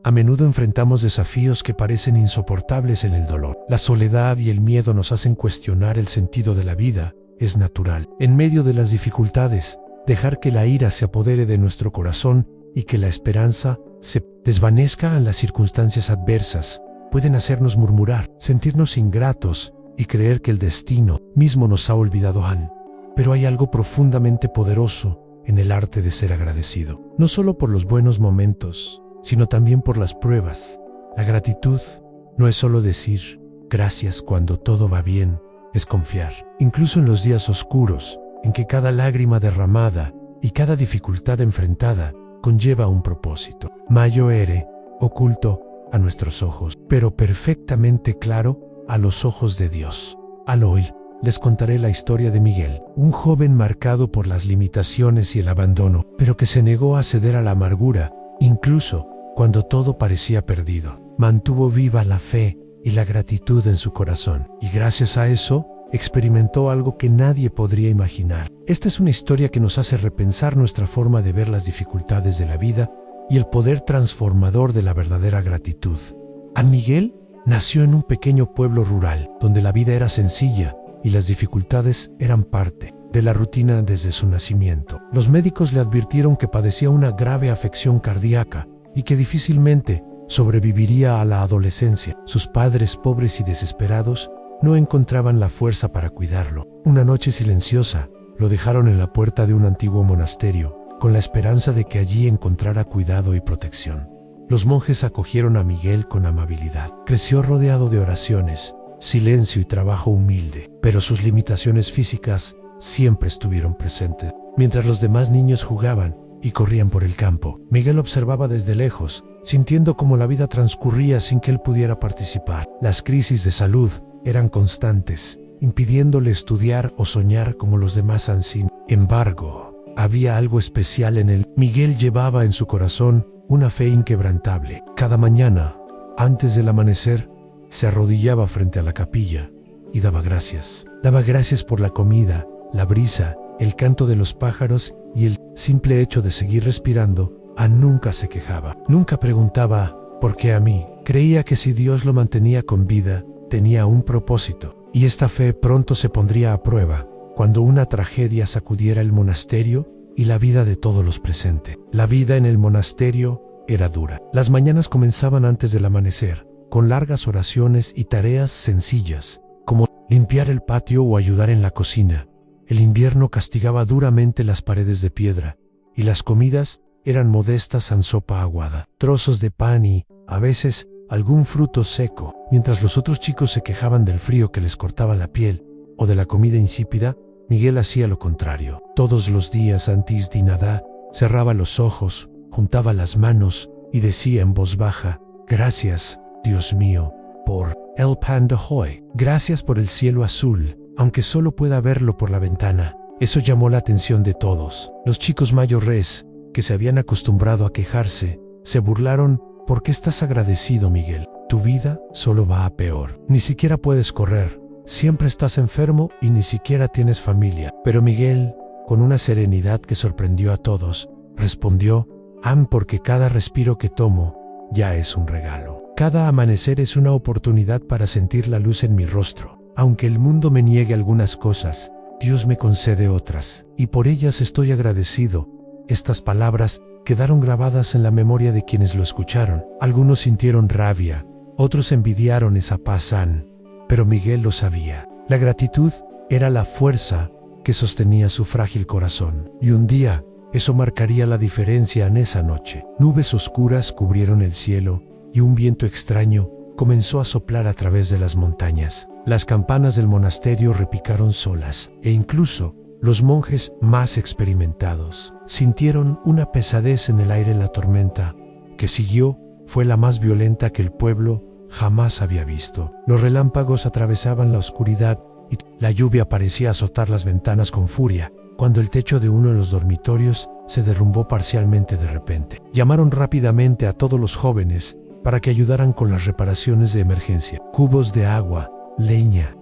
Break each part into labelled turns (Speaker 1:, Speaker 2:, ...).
Speaker 1: A menudo enfrentamos desafíos que parecen insoportables en el dolor. La soledad y el miedo nos hacen cuestionar el sentido de la vida. Es natural, en medio de las dificultades, dejar que la ira se apodere de nuestro corazón y que la esperanza se desvanezca en las circunstancias adversas. Pueden hacernos murmurar, sentirnos ingratos y creer que el destino mismo nos ha olvidado. Pero hay algo profundamente poderoso en el arte de ser agradecido, no solo por los buenos momentos, sino también por las pruebas. La gratitud no es solo decir gracias cuando todo va bien, es confiar, incluso en los días oscuros, en que cada lágrima derramada y cada dificultad enfrentada conlleva un propósito. Mayo ere, oculto a nuestros ojos, pero perfectamente claro a los ojos de Dios. Al hoy les contaré la historia de Miguel, un joven marcado por las limitaciones y el abandono, pero que se negó a ceder a la amargura, incluso cuando todo parecía perdido. Mantuvo viva la fe y la gratitud en su corazón, y gracias a eso, experimentó algo que nadie podría imaginar. Esta es una historia que nos hace repensar nuestra forma de ver las dificultades de la vida y el poder transformador de la verdadera gratitud. San Miguel nació en un pequeño pueblo rural, donde la vida era sencilla y las dificultades eran parte de la rutina desde su nacimiento. Los médicos le advirtieron que padecía una grave afección cardíaca y que difícilmente sobreviviría a la adolescencia. Sus padres, pobres y desesperados, no encontraban la fuerza para cuidarlo. Una noche silenciosa, lo dejaron en la puerta de un antiguo monasterio, con la esperanza de que allí encontrara cuidado y protección. Los monjes acogieron a Miguel con amabilidad. Creció rodeado de oraciones, silencio y trabajo humilde, pero sus limitaciones físicas siempre estuvieron presentes. Mientras los demás niños jugaban y corrían por el campo, Miguel observaba desde lejos, sintiendo cómo la vida transcurría sin que él pudiera participar. Las crisis de salud eran constantes, impidiéndole estudiar o soñar como los demás. Sin embargo, había algo especial en él. Miguel llevaba en su corazón una fe inquebrantable. Cada mañana, antes del amanecer, se arrodillaba frente a la capilla y daba gracias. Daba gracias por la comida, la brisa, el canto de los pájaros y el simple hecho de seguir respirando. Nunca se quejaba. Nunca preguntaba ¿por qué a mí? Creía que si Dios lo mantenía con vida, tenía un propósito. Y esta fe pronto se pondría a prueba cuando una tragedia sacudiera el monasterio y la vida de todos los presentes. La vida en el monasterio era dura. Las mañanas comenzaban antes del amanecer, con largas oraciones y tareas sencillas, como limpiar el patio o ayudar en la cocina. El invierno castigaba duramente las paredes de piedra, y las comidas eran modestas en sopa aguada, trozos de pan y, a veces, algún fruto seco. Mientras los otros chicos se quejaban del frío que les cortaba la piel o de la comida insípida, Miguel hacía lo contrario. Todos los días antes de nada, cerraba los ojos, juntaba las manos y decía en voz baja: gracias, Dios mío, por el pan de hoy. Gracias por el cielo azul, aunque solo pueda verlo por la ventana. Eso llamó la atención de todos. Los chicos mayores, que se habían acostumbrado a quejarse, se burlaron. ¿Por qué estás agradecido, Miguel? Tu vida solo va a peor. Ni siquiera puedes correr. Siempre estás enfermo y ni siquiera tienes familia. Pero Miguel, con una serenidad que sorprendió a todos, respondió: porque cada respiro que tomo ya es un regalo. Cada amanecer es una oportunidad para sentir la luz en mi rostro. Aunque el mundo me niegue algunas cosas, Dios me concede otras, y por ellas estoy agradecido. Estas palabras quedaron grabadas en la memoria de quienes lo escucharon. Algunos sintieron rabia, otros envidiaron esa paz, pero Miguel lo sabía. La gratitud era la fuerza que sostenía su frágil corazón. Y un día, eso marcaría la diferencia. En esa noche, nubes oscuras cubrieron el cielo y un viento extraño comenzó a soplar a través de las montañas. Las campanas del monasterio repicaron solas, e incluso los monjes más experimentados sintieron una pesadez en el aire. La tormenta que siguió fue la más violenta que el pueblo jamás había visto. Los relámpagos atravesaban la oscuridad y la lluvia parecía azotar las ventanas con furia, cuando el techo de uno de los dormitorios se derrumbó parcialmente de repente. Llamaron rápidamente a todos los jóvenes para que ayudaran con las reparaciones de emergencia. Cubos de agua, leña,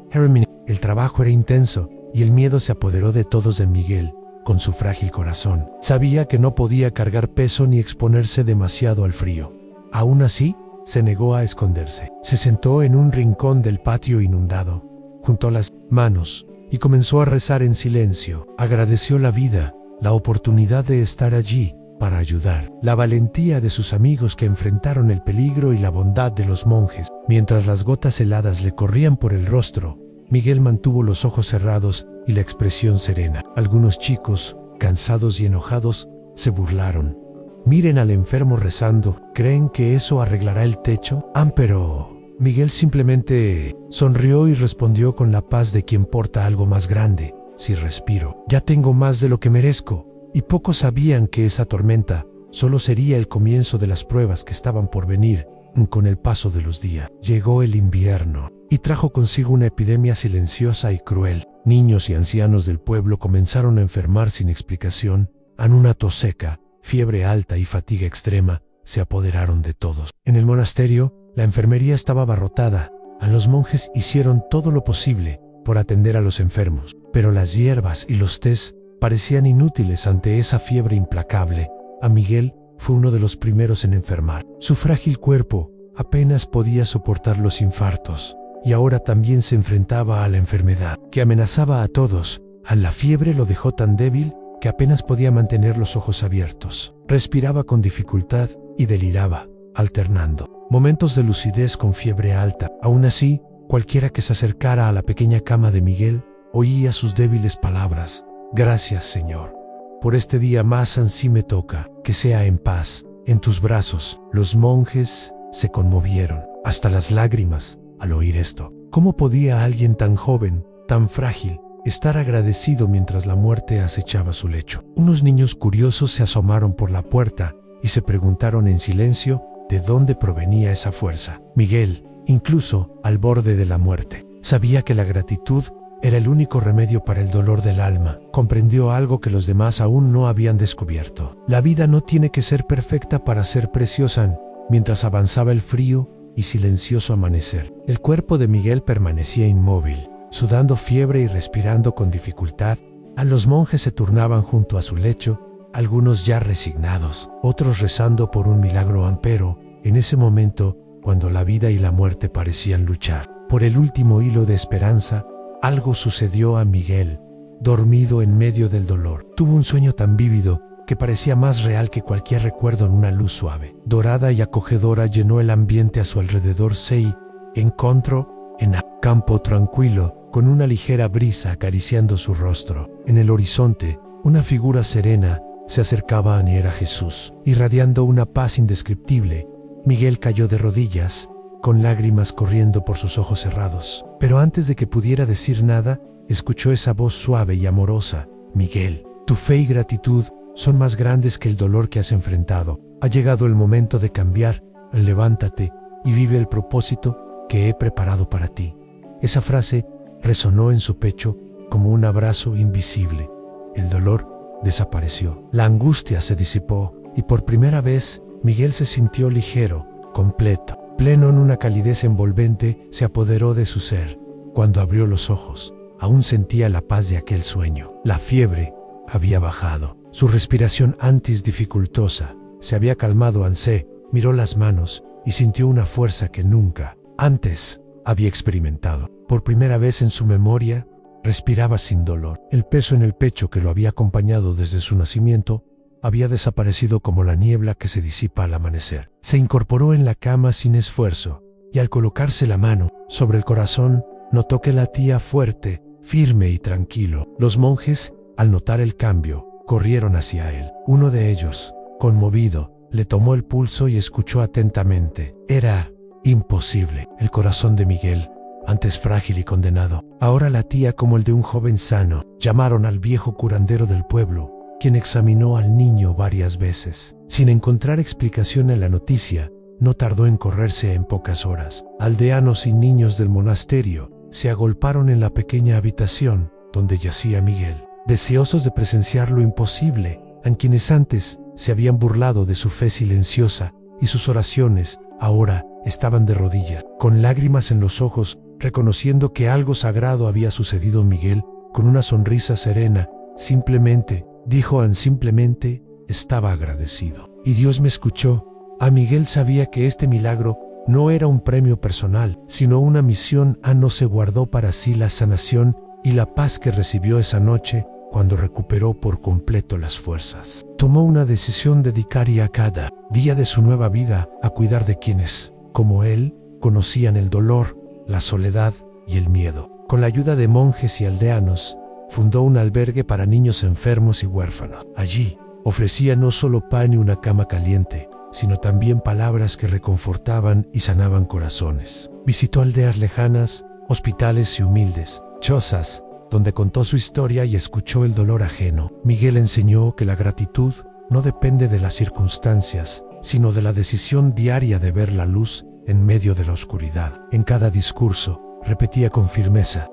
Speaker 1: el trabajo era intenso y el miedo se apoderó de todos. De Miguel, con su frágil corazón, sabía que no podía cargar peso ni exponerse demasiado al frío. Aún así, se negó a esconderse. Se sentó en un rincón del patio inundado, juntó las manos y comenzó a rezar en silencio. Agradeció la vida, la oportunidad de estar allí para ayudar, la valentía de sus amigos que enfrentaron el peligro y la bondad de los monjes. Mientras las gotas heladas le corrían por el rostro, Miguel mantuvo los ojos cerrados y la expresión serena. Algunos chicos, cansados y enojados, se burlaron. Miren al enfermo rezando, ¿creen que eso arreglará el techo? Pero Miguel simplemente sonrió y respondió con la paz de quien porta algo más grande. Si respiro, ya tengo más de lo que merezco. Y pocos sabían que esa tormenta solo sería el comienzo de las pruebas que estaban por venir. Con el paso de los días, llegó el invierno y trajo consigo una epidemia silenciosa y cruel. Niños y ancianos del pueblo comenzaron a enfermar sin explicación. Una tos seca, fiebre alta y fatiga extrema se apoderaron de todos. En el monasterio, la enfermería estaba abarrotada. Los monjes hicieron todo lo posible por atender a los enfermos, pero las hierbas y los tés parecían inútiles ante esa fiebre implacable. Miguel fue uno de los primeros en enfermar. Su frágil cuerpo apenas podía soportar los infartos, y ahora también se enfrentaba a la enfermedad que amenazaba a todos. La fiebre lo dejó tan débil que apenas podía mantener los ojos abiertos. Respiraba con dificultad y deliraba, alternando momentos de lucidez con fiebre alta. Aún así, cualquiera que se acercara a la pequeña cama de Miguel oía sus débiles palabras: «Gracias, Señor, por este día más. Ansí me toca, que sea en paz, en tus brazos». Los monjes se conmovieron hasta las lágrimas al oír esto. ¿Cómo podía alguien tan joven, tan frágil, estar agradecido mientras la muerte acechaba su lecho? Unos niños curiosos se asomaron por la puerta y se preguntaron en silencio de dónde provenía esa fuerza. Miguel, incluso al borde de la muerte, sabía que la gratitud era el único remedio para el dolor del alma. Comprendió algo que los demás aún no habían descubierto. La vida no tiene que ser perfecta para ser preciosa. Mientras avanzaba el frío y silencioso amanecer, el cuerpo de Miguel permanecía inmóvil, sudando fiebre y respirando con dificultad. Los monjes se turnaban junto a su lecho, algunos ya resignados, otros rezando por un milagro. Pero en ese momento, cuando la vida y la muerte parecían luchar por el último hilo de esperanza, algo sucedió a Miguel. Dormido en medio del dolor, tuvo un sueño tan vívido que parecía más real que cualquier recuerdo. En una luz suave, dorada y acogedora llenó el ambiente a su alrededor. Se encontró en un campo tranquilo, con una ligera brisa acariciando su rostro. En el horizonte, una figura serena se acercaba. Era Jesús, irradiando una paz indescriptible. Miguel cayó de rodillas, con lágrimas corriendo por sus ojos cerrados. Pero antes de que pudiera decir nada, escuchó esa voz suave y amorosa: «Miguel, tu fe y gratitud son más grandes que el dolor que has enfrentado. Ha llegado el momento de cambiar. Levántate y vive el propósito que he preparado para ti». Esa frase resonó en su pecho como un abrazo invisible. El dolor desapareció. La angustia se disipó y por primera vez Miguel se sintió ligero, completo. Pleno en una calidez envolvente, se apoderó de su ser. Cuando abrió los ojos, aún sentía la paz de aquel sueño. La fiebre había bajado. Su respiración antes dificultosa se había calmado. Ansé miró las manos y sintió una fuerza que nunca antes había experimentado. Por primera vez en su memoria, respiraba sin dolor. El peso en el pecho que lo había acompañado desde su nacimiento había desaparecido como la niebla que se disipa al amanecer. Se incorporó en la cama sin esfuerzo, y al colocarse la mano sobre el corazón, notó que latía fuerte, firme y tranquilo. Los monjes, al notar el cambio, corrieron hacia él. Uno de ellos, conmovido, le tomó el pulso y escuchó atentamente. Era imposible. El corazón de Miguel, antes frágil y condenado, ahora latía como el de un joven sano. Llamaron al viejo curandero del pueblo, quien examinó al niño varias veces. Sin encontrar explicación en la noticia, no tardó en correrse en pocas horas. Aldeanos y niños del monasterio se agolparon en la pequeña habitación donde yacía Miguel, deseosos de presenciar lo imposible. A quienes antes se habían burlado de su fe silenciosa y sus oraciones, ahora estaban de rodillas, con lágrimas en los ojos, reconociendo que algo sagrado había sucedido. Miguel, con una sonrisa serena, simplemente, dijo simplemente, estaba agradecido. Y Dios me escuchó. A Miguel sabía que este milagro no era un premio personal, sino una misión. No se guardó para sí la sanación y la paz que recibió esa noche cuando recuperó por completo las fuerzas. Tomó una decisión: dedicaría cada día de su nueva vida a cuidar de quienes, como él, conocían el dolor, la soledad y el miedo. Con la ayuda de monjes y aldeanos, fundó un albergue para niños enfermos y huérfanos. Allí, ofrecía no solo pan y una cama caliente, sino también palabras que reconfortaban y sanaban corazones. Visitó aldeas lejanas, hospitales y humildes chozas, donde contó su historia y escuchó el dolor ajeno. Miguel enseñó que la gratitud no depende de las circunstancias, sino de la decisión diaria de ver la luz en medio de la oscuridad. En cada discurso, repetía con firmeza: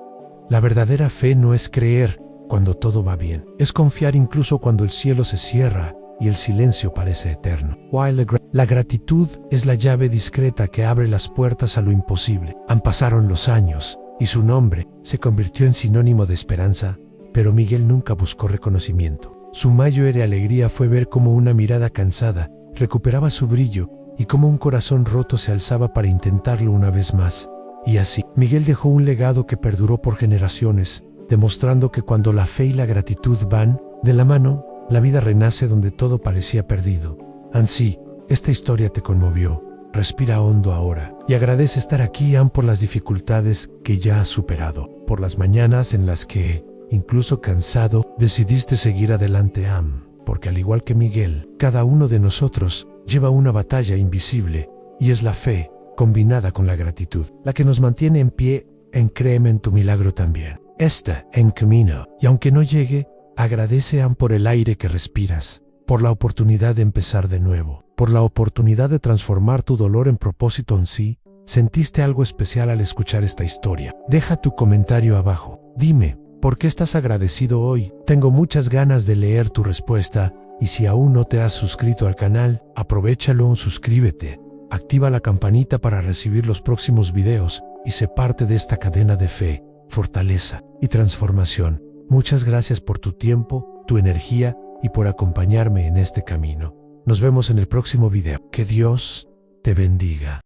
Speaker 1: la verdadera fe no es creer cuando todo va bien, es confiar incluso cuando el cielo se cierra y el silencio parece eterno. La gratitud es la llave discreta que abre las puertas a lo imposible. Pasaron los años y su nombre se convirtió en sinónimo de esperanza, pero Miguel nunca buscó reconocimiento. Su mayor alegría fue ver cómo una mirada cansada recuperaba su brillo y cómo un corazón roto se alzaba para intentarlo una vez más. Y así, Miguel dejó un legado que perduró por generaciones, demostrando que cuando la fe y la gratitud van de la mano, la vida renace donde todo parecía perdido. Ansí, esta historia te conmovió. Respira hondo ahora y agradece estar aquí por las dificultades que ya has superado, por las mañanas en las que, incluso cansado, decidiste seguir adelante. Porque al igual que Miguel, cada uno de nosotros lleva una batalla invisible, y es la fe, combinada con la gratitud, la que nos mantiene en pie. Créeme en tu milagro también. Está en camino, y aunque no llegue, agradece por el aire que respiras, por la oportunidad de empezar de nuevo, por la oportunidad de transformar tu dolor en propósito. Sí, ¿sentiste algo especial al escuchar esta historia? Deja tu comentario abajo. Dime, ¿por qué estás agradecido hoy? Tengo muchas ganas de leer tu respuesta, y si aún no te has suscrito al canal, aprovéchalo, suscríbete, activa la campanita para recibir los próximos videos, y sé parte de esta cadena de fe, fortaleza y transformación. Muchas gracias por tu tiempo, tu energía y por acompañarme en este camino. Nos vemos en el próximo video. Que Dios te bendiga.